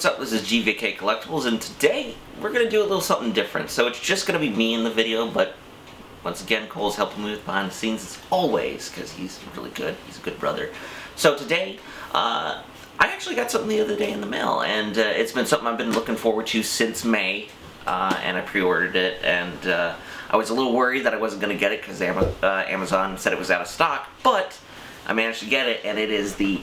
what's up? This is GVKcollectibles, and today we're going to do a little something different. So it's just going to be me in the video, but once again, Cole's helping me with behind the scenes as always, because he's really good. He's a good brother. So today, I actually got something the other day in the mail, and it's been something I've been looking forward to since May, and I pre-ordered it, and I was a little worried that I wasn't going to get it because Amazon said it was out of stock, but I managed to get it, and it is the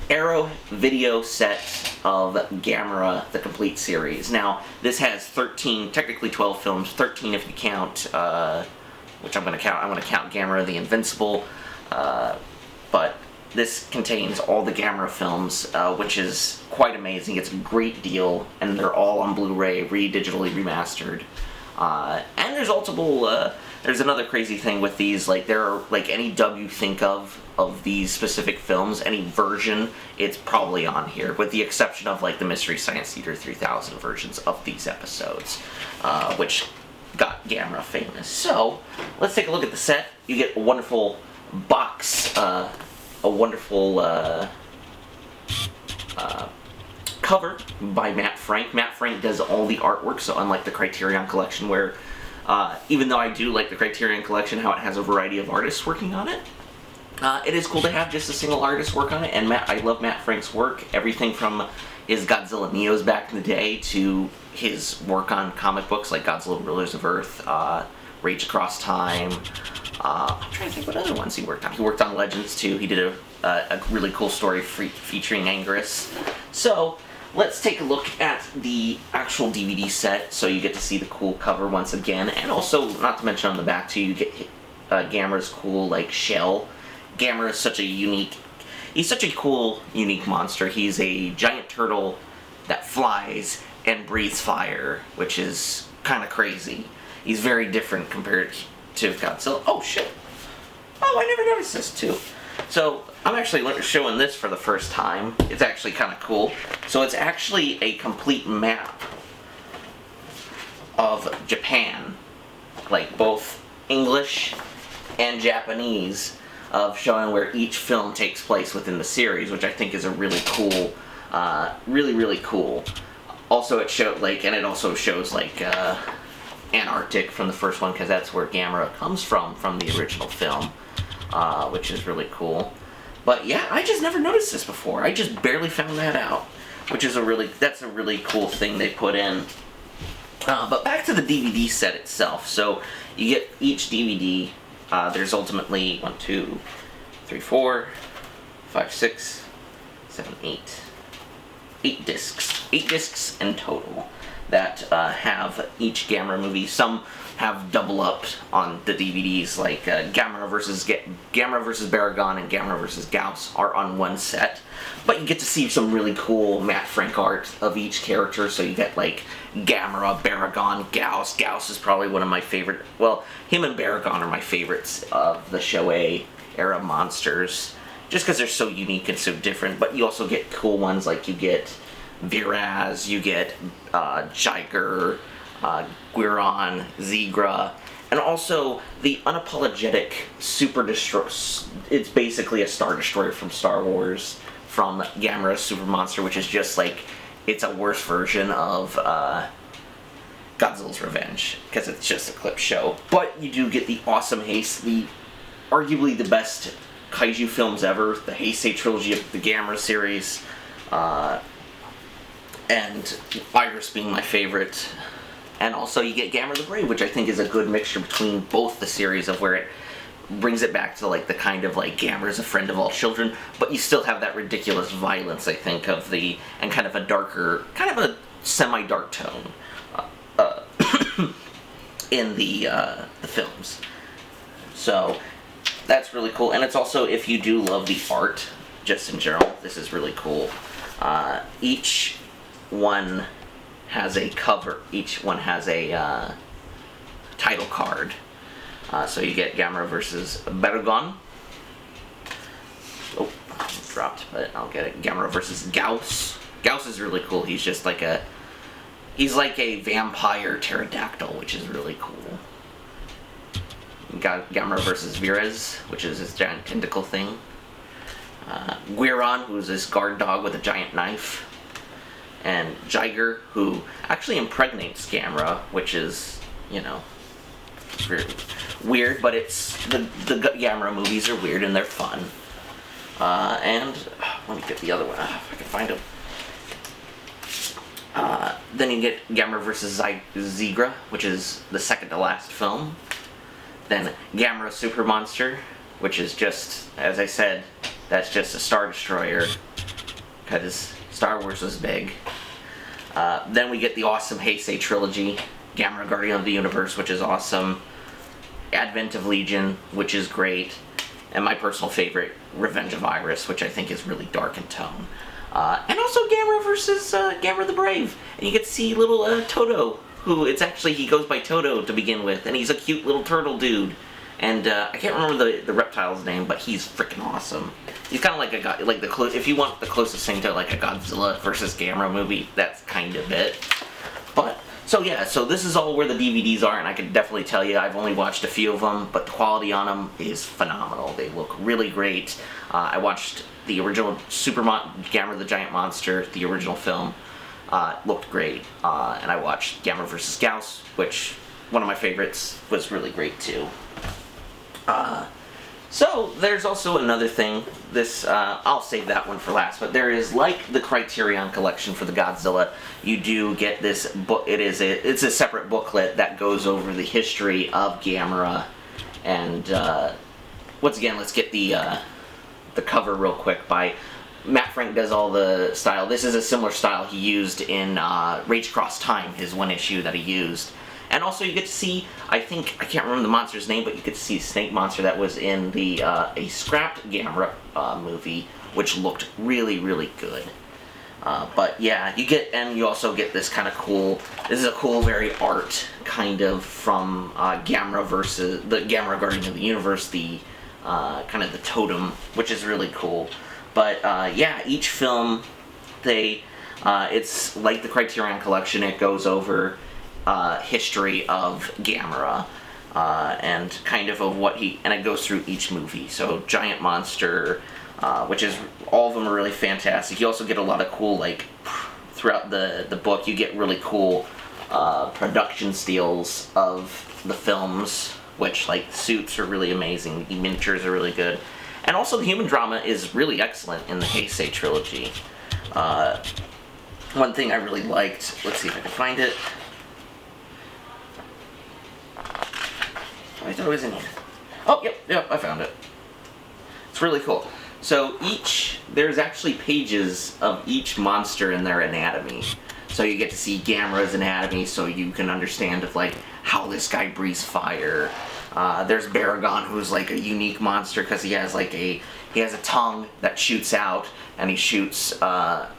Arrow video set of Gamera, the complete series. Now, this has 13, technically 12 films, 13 if you count, which I'm going to count. I'm going to count Gamera the Invincible, but this contains all the Gamera films, which is quite amazing. It's a great deal, and they're all on Blu-ray, digitally remastered. And there's multiple, there's another crazy thing with these, like, there are, like, any dub you think of these specific films, any version, it's probably on here, with the exception of, like, the Mystery Science Theater 3000 versions of these episodes, which got Gamera famous. So, let's take a look at the set. You get a wonderful box, a wonderful, cover by Matt Frank. Matt Frank does all the artwork, so unlike the Criterion Collection, where even though I do like the Criterion Collection, how it has a variety of artists working on it, it is cool to have just a single artist work on it, and I love Matt Frank's work. Everything from his Godzilla Neos back in the day to his work on comic books like Godzilla Rulers of Earth, Rage Across Time. I'm trying to think what other ones he worked on. He worked on Legends too. He did a really cool story featuring Anguirus. So, let's take a look at the actual DVD set, so you get to see the cool cover once again, and also, not to mention on the back too, you get Gamera's cool, like, shell. Gamera is such a unique, he's such a cool, unique monster. He's a giant turtle that flies and breathes fire, which is kind of crazy. He's very different compared to Godzilla. Oh shit! Oh, I never noticed this too. So, I'm actually showing this for the first time. It's actually kind of cool. So it's actually a complete map of Japan, like both English and Japanese, of showing where each film takes place within the series, which I think is a really cool, really cool. Also, it showed, like, and it also shows, like, Antarctic from the first one, because that's where Gamera comes from the original film, which is really cool. But yeah, I just never noticed this before. I just barely found that out, which is that's a really cool thing they put in. But back to the DVD set itself. So you get each DVD. There's ultimately 1, 2, 3, 4, 5, 6, 7, 8 discs. 8 discs in total that have each Gamera movie. Some have double up on the DVDs, like Gamera versus Baragon and Gamera versus Gauss are on one set. But you get to see some really cool Matt Frank art of each character, so you get, like, Gamera, Baragon, Gauss. Gauss is probably one of my favorite, well, him and Baragon are my favorites of the Shoei era monsters, just because they're so unique and so different. But you also get cool ones, like you get Viraz, you get Jiger, Guiron, Zigra, and also the unapologetic Super Destroyer. It's basically a Star Destroyer from Star Wars, from Gamera's Super Monster, which is just like, it's a worse version of Godzilla's Revenge, because it's just a clip show. But you do get the awesome Heisei, arguably the best kaiju films ever, the Heisei trilogy of the Gamera series, and Iris being my favorite. And also you get Gamera the Brave, which I think is a good mixture between both the series, of where it brings it back to, like, the kind of, like, Gamera's a friend of all children, but you still have that ridiculous violence, I think, of the, and kind of a darker, kind of a semi-dark tone in the films. So that's really cool. And it's also, if you do love the art, just in general, this is really cool. Each one has a cover. Each one has a title card. So you get Gamera versus Baragon. Oh, it dropped, but I'll get it. Gamera versus Gauss. Gauss is really cool. He's just like he's like a vampire pterodactyl, which is really cool. You got Gamera versus Viraz, which is this giant tentacle thing. Guiron, who's this guard dog with a giant knife. and Jiger, who actually impregnates Gamera, which is, you know, very weird, but it's the Gamera movies are weird and they're fun. And let me get the other one if I can find them. Then you get Gamera vs. Zigra, which is the second to last film. Then Gamera Super Monster, which is just, as I said, that's just a Star Destroyer, because Star Wars was big. Then we get the awesome Heisei trilogy, Gamera Guardian of the Universe, which is awesome, Advent of Legion, which is great, and my personal favorite, Revenge of Iris, which I think is really dark in tone. And also Gamera vs. Gamera the Brave, and you get to see little Toto, who he goes by Toto to begin with, and he's a cute little turtle dude. And I can't remember the reptile's name, but he's freaking awesome. He's kind of like if you want the closest thing to like a Godzilla versus Gamera movie, that's kind of it. But so yeah, so this is all where the DVDs are, and I can definitely tell you I've only watched a few of them, but the quality on them is phenomenal. They look really great. I watched the original Gamera the Giant Monster, the original film. Looked great, and I watched Gamera vs. Gauss, which one of my favorites, was really great too. So there's also another thing. This I'll save that one for last. But there is, like the Criterion collection for the Godzilla, you do get this book. It's a separate booklet that goes over the history of Gamera, and once again, let's get the cover real quick. By Matt Frank does all the style. This is a similar style he used in Rage Across Time, his one issue that he used. And also you get to see, I can't remember the monster's name, but you get to see Snake Monster that was in the a scrapped Gamera movie, which looked really, really good. But yeah, you also get this kind of cool, this is a cool, very art kind of from Gamera versus, the Gamera Guardian of the Universe, the kind of the totem, which is really cool. But yeah, each film, it's like the Criterion collection, it goes over history of Gamera, and kind of what and it goes through each movie. So Giant Monster, which is, all of them are really fantastic. You also get a lot of cool, like, throughout the book, you get really cool production steals of the films, which, like, suits are really amazing, the miniatures are really good. And also the human drama is really excellent in the Heisei trilogy. One thing I really liked, let's see if I can find it. I thought it was in here. Oh, yep, I found it. It's really cool. So there's actually pages of each monster in their anatomy. So you get to see Gamera's anatomy, so you can understand how this guy breathes fire. There's Baragon, who's like a unique monster because he has a tongue that shoots out, and he shoots I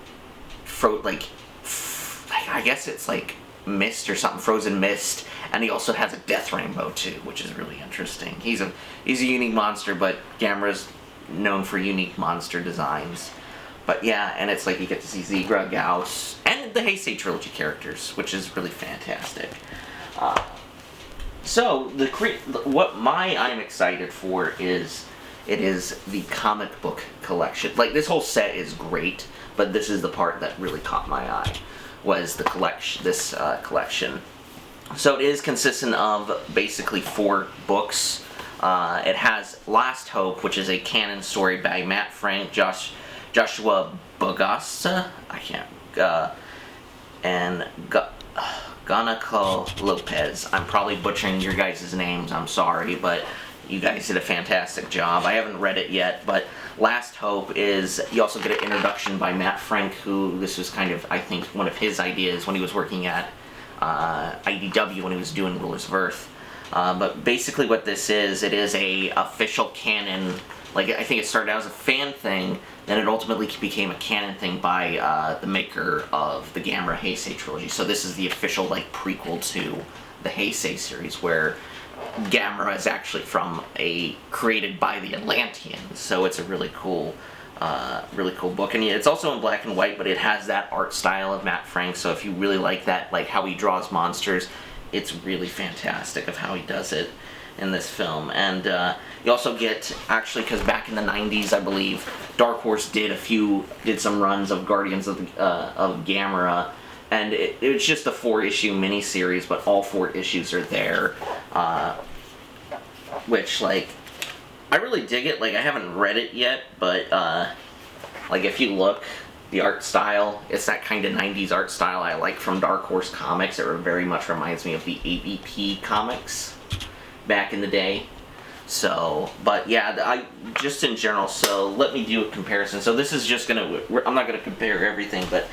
guess it's like mist or something, frozen mist, and he also has a death rainbow too, which is really interesting. He's a unique monster, but Gamera's known for unique monster designs. But yeah, and it's like you get to see Zigra, Gauss, and the Heisei trilogy characters, which is really fantastic. So what I'm excited for is the comic book collection. Like, this whole set is great, but this is the part that really caught my eye, was the collection. So it is consistent of basically 4 books. It has Last Hope, which is a canon story by Matt Frank, Joshua Bogassa, and Gonako Lopez. I'm probably butchering your guys' names, I'm sorry, but you guys did a fantastic job. I haven't read it yet, but Last Hope is, you also get an introduction by Matt Frank, who, this was kind of, I think, one of his ideas when he was working at IDW when he was doing Rulers of Earth. But basically what this is, it is a official canon, like, I think it started out as a fan thing, then it ultimately became a canon thing by the maker of the Gamera Heisei trilogy. So this is the official, like, prequel to the Heisei series, where Gamera is actually created by the Atlanteans. So it's a really cool book, and it's also in black and white, but it has that art style of Matt Frank. So if you really like that, like how he draws monsters, it's really fantastic of how he does it in this film. And You also get, actually, because back in the 90s, I believe, Dark Horse did some runs of Guardians of Gamera, and it's just a 4-issue miniseries, but all 4 issues are there, which, like, I really dig it. Like, I haven't read it yet, but, like, if you look, the art style, it's that kind of 90s art style I like from Dark Horse Comics. It very much reminds me of the AVP comics back in the day. So, but yeah, just in general, so let me do a comparison. So this is just gonna, I'm not gonna compare everything, but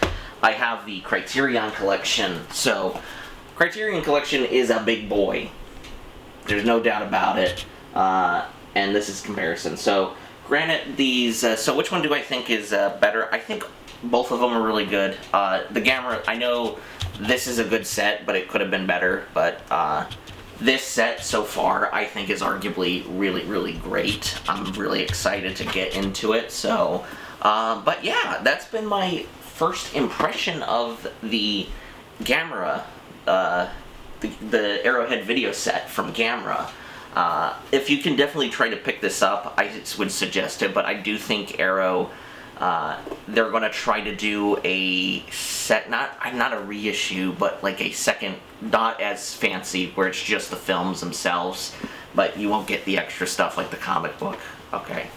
I have the Criterion Collection. So, Criterion Collection is a big boy. There's no doubt about it. And this is comparison. So, granted, these, so which one do I think is better? I think both of them are really good. The Gamera, I know this is a good set, but it could have been better, but this set so far I think is arguably really, really great. I'm really excited to get into it, so, but yeah, that's been my first impression of the Gamera, the Arrowhead video set from Gamera. If you can definitely try to pick this up, I would suggest it, but I do think Arrow, they're going to try to do a set, not a reissue, but like a second, not as fancy, where it's just the films themselves, but you won't get the extra stuff like the comic book. Okay,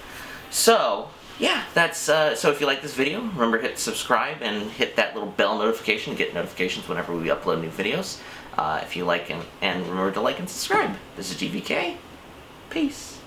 so, yeah, that's, so if you like this video, remember to hit subscribe and hit that little bell notification to get notifications whenever we upload new videos. If you like, and remember to like and subscribe. This is GVK. Peace.